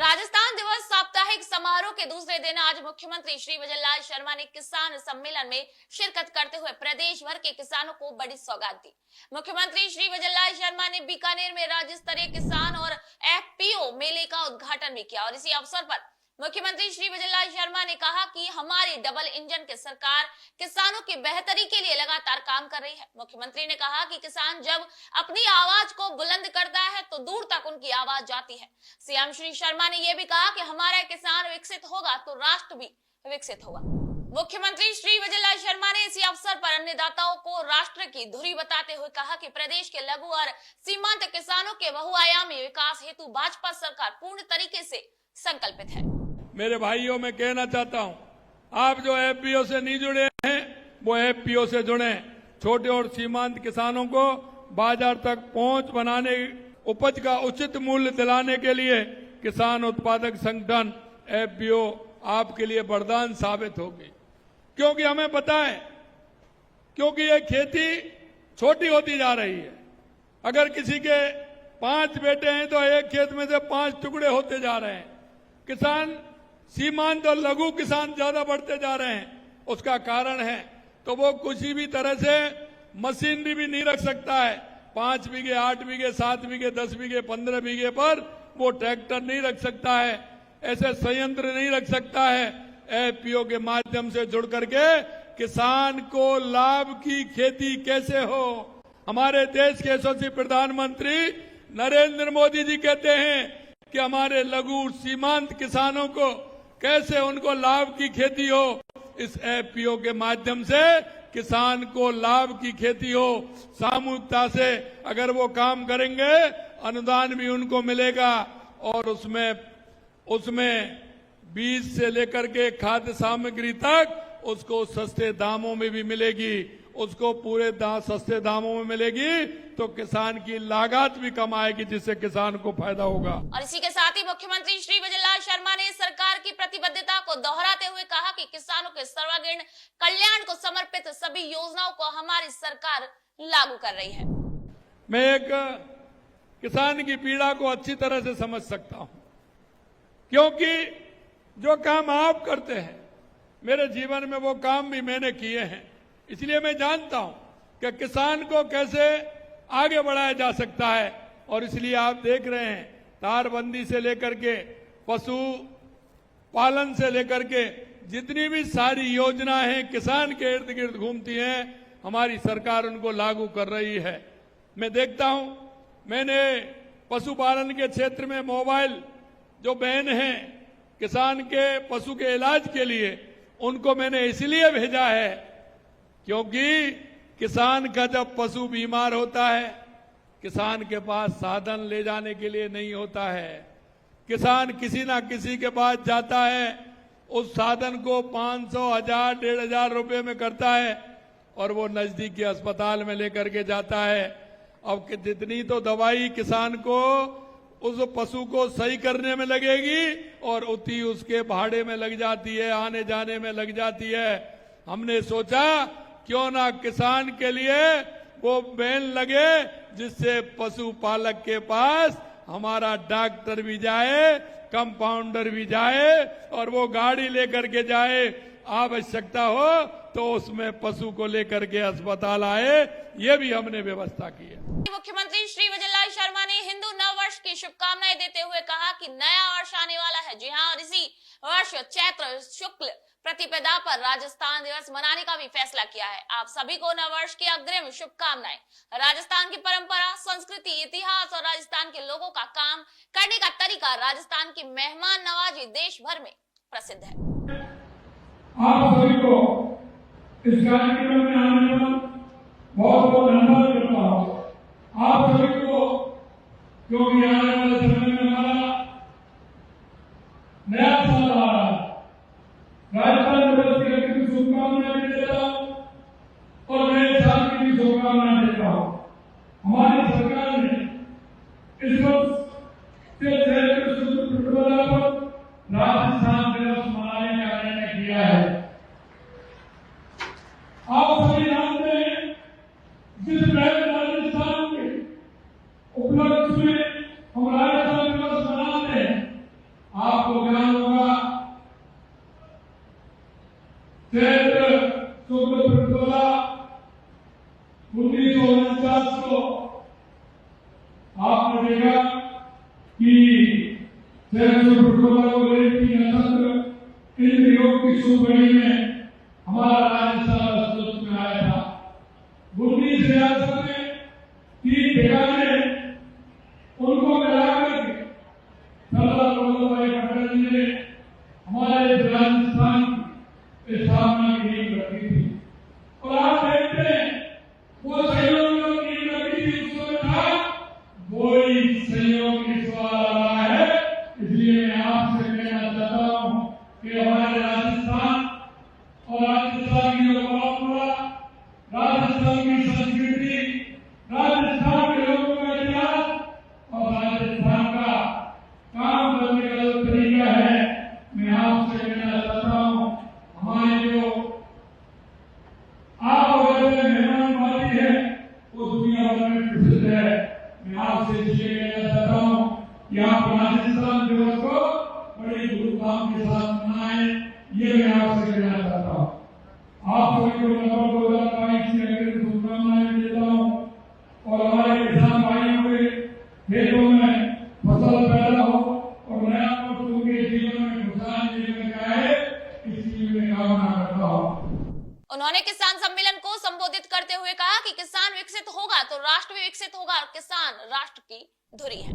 राजस्थान दिवस साप्ताहिक समारोह के दूसरे दिन आज मुख्यमंत्री श्री विजयलाल शर्मा ने किसान सम्मेलन में शिरकत करते हुए प्रदेश भर के किसानों को बड़ी सौगात दी। मुख्यमंत्री श्री विजयलाल शर्मा ने बीकानेर में राज्य स्तरीय किसान और एफपीओ मेले का उद्घाटन भी किया और इसी अवसर पर मुख्यमंत्री श्री विजयलाल शर्मा ने कहा कि हमारी डबल इंजन की सरकार किसानों की बेहतरी के लिए लगातार काम कर रही है। मुख्यमंत्री ने कहा कि किसान जब अपनी आवाज को बुलंद करता है तो दूर तक उनकी आवाज जाती है। सीएम श्री शर्मा ने यह भी कहा कि हमारा किसान विकसित होगा तो राष्ट्र भी विकसित होगा। मुख्यमंत्री श्री विजयलाल शर्मा ने इसी अवसर पर अन्नदाताओं को राष्ट्र की धुरी बताते हुए कहा कि प्रदेश के लघु और सीमांत किसानों के बहुआयामी विकास हेतु भाजपा सरकार पूर्ण तरीके से संकल्पित है। मेरे भाइयों, मैं कहना चाहता हूं, आप जो एफपीओ से नहीं जुड़े हैं वो एफपीओ से जुड़े। छोटे और सीमांत किसानों को बाजार तक पहुंच बनाने, उपज का उचित मूल्य दिलाने के लिए किसान उत्पादक संगठन एफपीओ आपके लिए वरदान साबित होगी। क्योंकि हमें पता है, क्योंकि ये खेती छोटी होती जा रही है। अगर किसी के 5 बेटे हैं तो एक खेत में से 5 टुकड़े होते जा रहे हैं। किसान सीमांत और लघु किसान ज्यादा बढ़ते जा रहे हैं। उसका कारण है तो वो किसी भी तरह से मशीनरी भी नहीं रख सकता है। 5 बीघे, 8 बीघे, 7 बीघे, 10 बीघे, 15 बीघे पर वो ट्रैक्टर नहीं रख सकता है, ऐसे संयंत्र नहीं रख सकता है। एफपीओ के माध्यम से जुड़ करके किसान को लाभ की खेती कैसे हो। हमारे देश के यशस्वी प्रधानमंत्री नरेंद्र मोदी जी कहते हैं कि हमारे लघु सीमांत किसानों को कैसे उनको लाभ की खेती हो। इस एफपीओ के माध्यम से किसान को लाभ की खेती हो। सामूहिकता से अगर वो काम करेंगे अनुदान भी उनको मिलेगा और उसमें बीज से लेकर के खाद्य सामग्री तक उसको सस्ते दामों में भी मिलेगी। उसको पूरे सस्ते दामों में मिलेगी तो किसान की लागत भी कम आएगी, जिससे किसान को फायदा होगा। और इसी के साथ ही मुख्यमंत्री श्री विजयलाल शर्मा ने सरकार की प्रतिबद्धता को दोहराते हुए कहा कि किसानों के सर्वांगीण कल्याण को समर्पित सभी योजनाओं को हमारी सरकार लागू कर रही है। मैं एक किसान की पीड़ा को अच्छी तरह से समझ सकता हूं, क्योंकि जो काम आप करते हैं मेरे जीवन में वो काम भी मैंने किए हैं। इसलिए मैं जानता हूं कि किसान को कैसे आगे बढ़ाया जा सकता है। और इसलिए आप देख रहे हैं तारबंदी से लेकर के पशु पालन से लेकर के जितनी भी सारी योजनाएं हैं किसान के इर्द गिर्द घूमती हैं, हमारी सरकार उनको लागू कर रही है। मैं देखता हूं, मैंने पशुपालन के क्षेत्र में मोबाइल जो बहन हैं किसान के पशु के इलाज के लिए, उनको मैंने इसलिए भेजा है क्योंकि किसान का जब पशु बीमार होता है, किसान के पास साधन ले जाने के लिए नहीं होता है। किसान किसी ना किसी के पास जाता है, उस साधन को 500, 1000, 1500 रुपए में करता है और वो नजदीकी अस्पताल में लेकर के जाता है। अब जितनी तो दवाई किसान को उस पशु को सही करने में लगेगी और उतनी उसके भाड़े में लग जाती है, आने जाने में लग जाती है। हमने सोचा क्यों ना किसान के लिए वो वैन लगे जिससे पशुपालक के पास हमारा डॉक्टर भी जाए, कंपाउंडर भी जाए और वो गाड़ी लेकर के जाए। आवश्यकता हो तो उसमें पशु को लेकर के अस्पताल आए, ये भी हमने व्यवस्था की है। मुख्यमंत्री श्री विजयलाल शर्मा ने हिंदू नव वर्ष की शुभकामनाएं देते हुए कहा कि नया वर्ष आने वाला है। जी हां, और इसी वर्ष चैत्र शुक्ल प्रतिपदा पर राजस्थान दिवस मनाने का भी फैसला किया है। आप सभी को नव वर्ष की अग्रिम शुभकामनाएं। राजस्थान की परंपरा, संस्कृति, इतिहास और राजस्थान के लोगों का काम करने का तरीका राजस्थान की मेहमान नवाजी देश भर में प्रसिद्ध है। आप सभी को इस कार्यक्रम में आने पर बहुत बहुत धन्यवाद करता हूँ। आप सभी को, क्योंकि आने वाले समय में हमारा नया साल आ रहा है, राजस्थान दिवस की अग्रिम शुभकामनाएं भी देता हूँ और नए साल की भी शुभकामनाएं देता हूँ। हमारी सरकार ने इस वर्ष से चैत्र शुक्ल प्रतिपदा पर राजस्थान दिवस मनाने का निर्णय किया है। आप सभी जानते हैं जिस पहले राजस्थान के उपलक्ष्य में हम राजस्थान दिवस मनाते हैं, 1949 को आपने देखा कि इन योग की सुबड़ी में हमारा राजस्थान अस्तित्व में आया था। 19 रियासत में 3 ठिकाने उनको मिलाकर के सरदार वल्लभ भाई पटेल जी ने हमारे राजस्थान की स्थापना की नींव रखी थी। और आप देखते हैं वो सहयोग जो नींव रखी थी उसमें था वही सहयोग इस बार आ रहा है। इसलिए मैं आपसे कहना चाहता हूँ कि हमारे राजस्थान और राजस्थान की जो परंपरा, राजस्थान की संस्कृति, राजस्थान के लोगों का इतिहास और राजस्थान का काम करने का जो तरीका है, मैं आपसे कहना चाहता हूँ हमारे जो आप वगैरह मेहमानबाजी है वो दुनिया भर में प्रसिद्ध है। मैं आपसे इसलिए कहना चाहता हूँ कि आप राजस्थान दिवस को बड़ी धूमधाम के साथ मनाएं, ये मैं आपसे कहना चाहता हूँ। आप सभी को नववर्ष 2022 की अग्रिम शुभकामनाएं देता हूँ और हमारे किसान भाइयों के खेतों में फसल पैदा हो और नया वर्ष उनके जीवन में खुशहाल जीवन में आए, इसकी मैं कामना करता हूँ। उन्होंने किसान सम्मेलन को संबोधित करते हुए कहा कि किसान विकसित होगा तो राष्ट्र भी विकसित होगा और किसान राष्ट्र की धुरी है।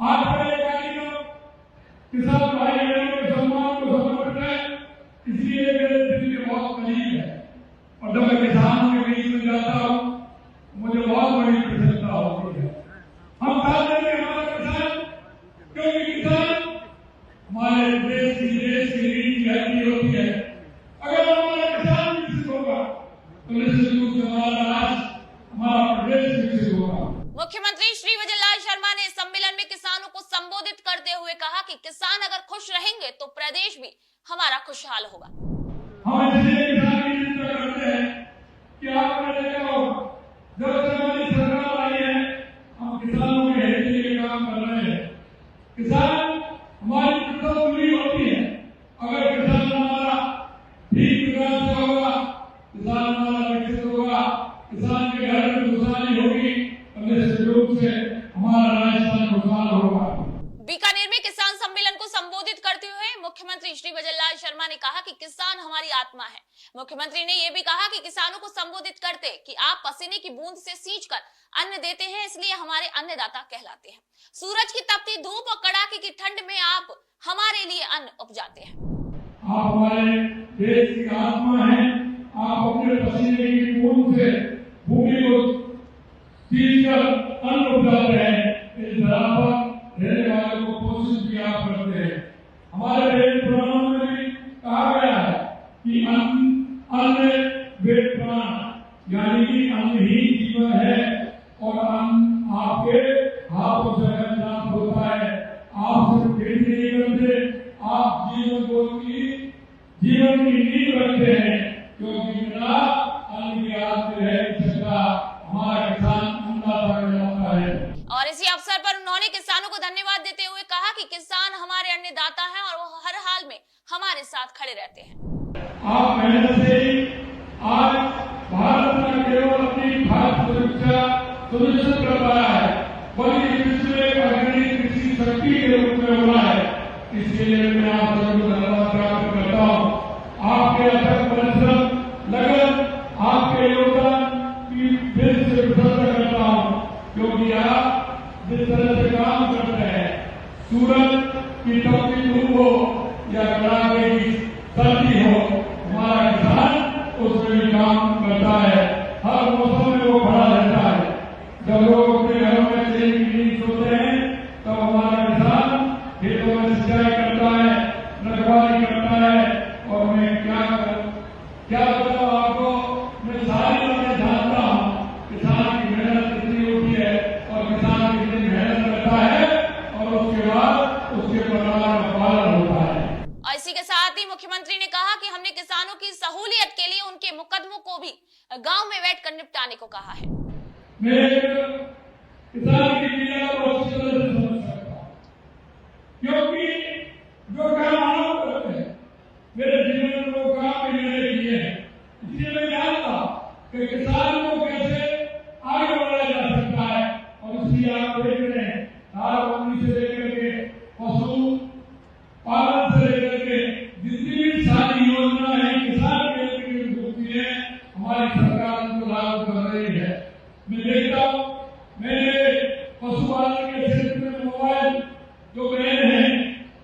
आज का ये कार्यक्रम किसान भाई बहनों के सम्मान को समर्पित है, इसलिए मेरे दिल के बहुत करीब है। और जब मैं किसानों के बीच में जाता हूँ मुझे बहुत बड़ी प्रसन्नता होती है। हम चाहते हैं हमारे किसान, क्योंकि किसान हमारे देश की रीढ़ की हड्डी होती है। अगर हमारा किसान विकसित होगा तो निश्चित रूप से हमारा राष्ट्र, हमारा प्रदेश विकसित होगा। मुख्यमंत्री श्री विजयलाल शर्मा ने सम्मेलन में किसानों को संबोधित करते हुए कहा कि किसान अगर खुश रहेंगे तो प्रदेश भी हमारा खुशहाल होगा। हम इसलिए किसान की चिंता करते हैं कि आपने देखा होगा जब से हमारी सरकार आई है हम किसानों के हित के लिए काम कर रहे हैं। किसान हमारी फसल पूरी होती है। अगर किसान हमारा ठीक विकास होगा, किसान हमारा विकसित होगा, किसान के घर में खुशहाली होगी, निश्चित रूप से हमारा राजस्थान खुशहाल होगा। बीकानेर में किसान सम्मेलन को संबोधित करते हुए मुख्यमंत्री श्री विजयलाल शर्मा ने कहा कि किसान हमारी आत्मा है। मुख्यमंत्री ने यह भी कहा कि किसानों को संबोधित करते कि आप पसीने की बूंद से सींचकर अन्न देते हैं, इसलिए हमारे अन्नदाता कहलाते हैं। सूरज की तपती धूप और कड़ाके की ठंड में आप हमारे लिए अन्न उपजाते हैं। आप हमारे देश की आत्मा हैं। आप अपने पसीने की बूंद से भूमि को सींचकर अन्न उपजाते हैं। इस धरा पर रहने वालों को पोषित भी आप करते हैं। हमारे वेद पुराणों में भी कहा गया है कि अन्न वेद पुराण, यानी कि अन्न ही जीवन है और अन्न आपके हाथों से प्राप्त होता है। आप सिर्फ खेती नहीं करते, आप जीवन की नींव रखते हैं, क्योंकि बिना अन्न के आदमी रह नहीं सकता। हमारा किसान अन्नदाता कहलाता है। और इसी अवसर पर उन्होंने किसानों को धन्यवाद देते हुए कहा कि किसान हमारे अन्नदाता हैं और वो हर हाल में हमारे साथ खड़े रहते हैं। आप मेहनत से ही आज भारत न केवल अपनी खाद्य सुरक्षा सुनिश्चित कर पाया है, बल्कि विश्व में अग्रणी कृषि शक्ति के रूप में हुआ है। इसके लिए मैं आप सभी को धन्यवाद प्राप्त करता हूँ। आपके अथक परिश्रम, लगन, आपके योगदान की दिल से प्रशंसा करता हूँ, क्योंकि आप जिस तरह से काम करते हैं, सूरज की तपती धूप हो या कड़ाके की सर्दी हो, हमारा किसान उसमें भी काम करता है। हर मौसम में वो खड़ा रहता है। जब लोग अपने घरों में चैन की नींद सोते हैं तब हमारा किसान खेतों में सिंचाई करता है, रखवाली करता है। और मैं क्या बताऊं आपको, मैं सारी बातें जानता हूँ। किसान की मेहनत कितनी होती है और किसान कितनी मेहनत करता है और उसके बाद उसके परिवार का पालन होता है। और इसी के साथ ही मुख्यमंत्री ने कहा कि हमने किसानों की सहूलियत के लिए उनके मुकदमों को भी गांव में बैठकर निपटाने को कहा है। मैं किसान की पीड़ा को अच्छी तरह से समझ सकता हूँ, क्योंकि जो काम आप करते हैं मेरे जीवन में वो काम भी मैंने किए हैं, इसलिए मैं जानता हूँ पालन से लेकर के जितनी भी सारी योजना है किसान के लिए होती है, हमारी सरकार उनको लागू कर रही है। मैं देखता हूँ मेरे पशुपालन के क्षेत्र में मोबाइल जो बहन है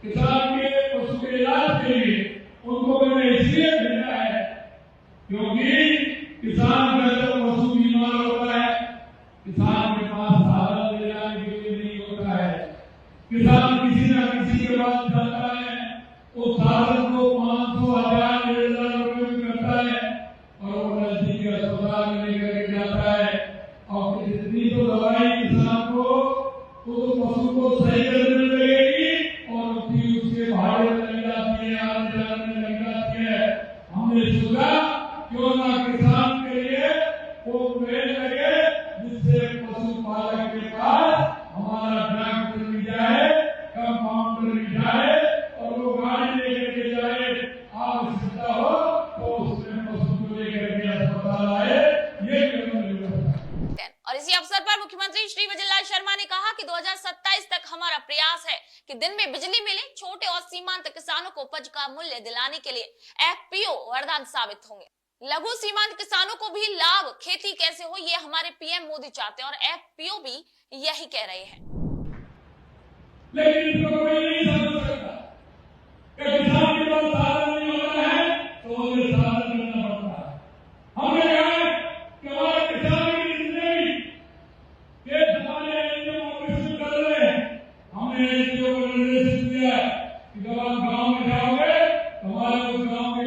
किसान के पशु के इलाज के लिए, उनको मैंने इसलिए भेजा है क्योंकि किसान का जब पशु बीमार होता है, किसान के पास साधन ले जाने के लिए नहीं होता है। किसान किसी न किसी के पास जाता है, उस साधन को 500, 1000, 1000 रुपए में करता है और वो नजदीक के अस्पताल में लेकर के जाता है। और जितनी तो दवाई किसान को तो पशु को सही करने में लगेगी और उतनी उसके भाड़े में लग जाती है, आने जाने में लग जाती है। हमने सोचा क्यों ना किसान के लिए वो पेड़ लगे जिससे पशुपालक के पास हमारा ट्रैक्टर भी जाए, कंपाउंडर भी जाए और वो गाड़ी लेकर के जाए, आवश्यकता हो तो उसमें पशु को लेकर के अस्पताल आए। ये और इसी अवसर पर मुख्यमंत्री श्री विजयलाल शर्मा ने कहा कि 2027 तक हमारा प्रयास है कि दिन में बिजली मिले। छोटे और सीमांत किसानों को उपज का मूल्य दिलाने के लिए एफपीओ वरदान साबित होंगे। लघु सीमांत किसानों को भी लाभ, खेती कैसे हो ये हमारे पीएम मोदी चाहते हैं और एफपीओ भी यही कह रहे हैं। लेकिन इसको कोई नहीं समझ सकता कि किसान के पास साधन नहीं होता है तो उन्हें साधन करना पड़ता है। हमने कहा कि हमारे किसान की जिंदगी के हमारे एनजीओ ऑपरेशन कर रहे हैं। हमने एनजीओ को निर्देशित किया कि जब आप गाँव में जाओगे तो हमारे उस गाँव के